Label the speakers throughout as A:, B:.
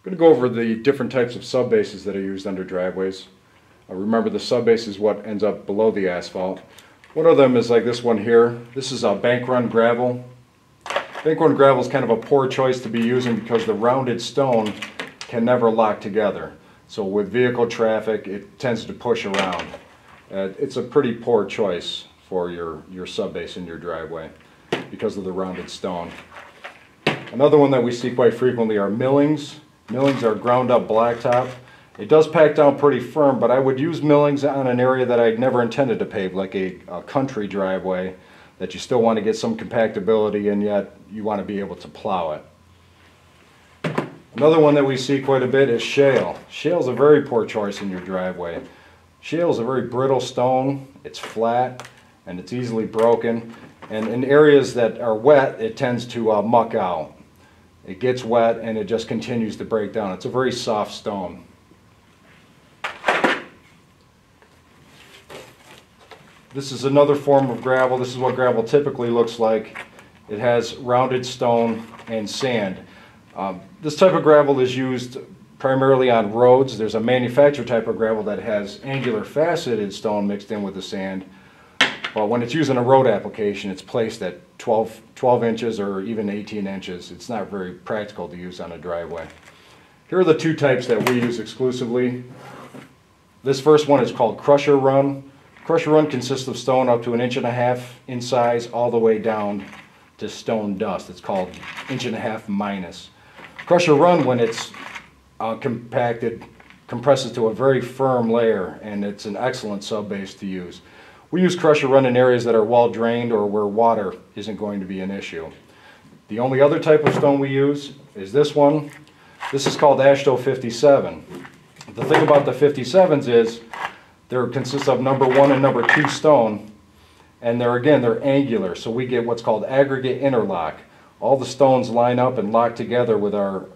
A: I'm going to go over the different types of subbases that are used under driveways. Remember, the subbase is what ends up below the asphalt. One of them is like this one here. This is a bank run gravel. Bank run gravel is kind of a poor choice to be using because the rounded stone can never lock together. So with vehicle traffic, it tends to push around. It's a pretty poor choice for your subbase in your driveway because of the rounded stone. Another one that we see quite frequently are millings. Millings are ground up blacktop. It does pack down pretty firm, but I would use millings on an area that I'd never intended to pave, like a country driveway that you still want to get some compactability and yet you want to be able to plow it. Another one that we see quite a bit is shale. Shale is a very poor choice in your driveway. Shale is a very brittle stone. It's flat and it's easily broken. And in areas that are wet, it tends to muck out. It gets wet and it just continues to break down. It's a very soft stone. This is another form of gravel. This is what gravel typically looks like. It has rounded stone and sand. This type of gravel is used primarily on roads. There's a manufactured type of gravel that has angular faceted stone mixed in with the sand. But when it's used in a road application, it's placed at 12 inches or even 18 inches. It's not very practical to use on a driveway. Here are the two types that we use exclusively. This first one is called crusher run. Crusher run consists of stone up to 1.5 inches in size all the way down to stone dust. It's called 1.5 inches minus. Crusher run, when it's compacted, compresses to a very firm layer, and it's an excellent subbase to use. We use crusher run in areas that are well drained or where water isn't going to be an issue. The only other type of stone we use is this one. This is called Asheville 57. The thing about the 57s is they consist of number 1 and number 2 stone, and they're angular, so we get what's called aggregate interlock. All the stones line up and lock together with our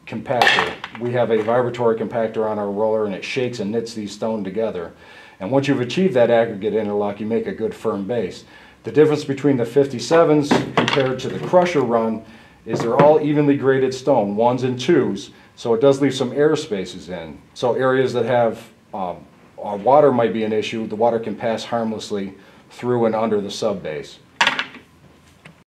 A: compactor. We have a vibratory compactor on our roller, and it shakes and knits these stone together. And once you've achieved that aggregate interlock, you make a good firm base. The difference between the 57s compared to the crusher run is they're all evenly graded stone, 1s and 2s, so it does leave some air spaces in. So areas that have water might be an issue, the water can pass harmlessly through and under the subbase.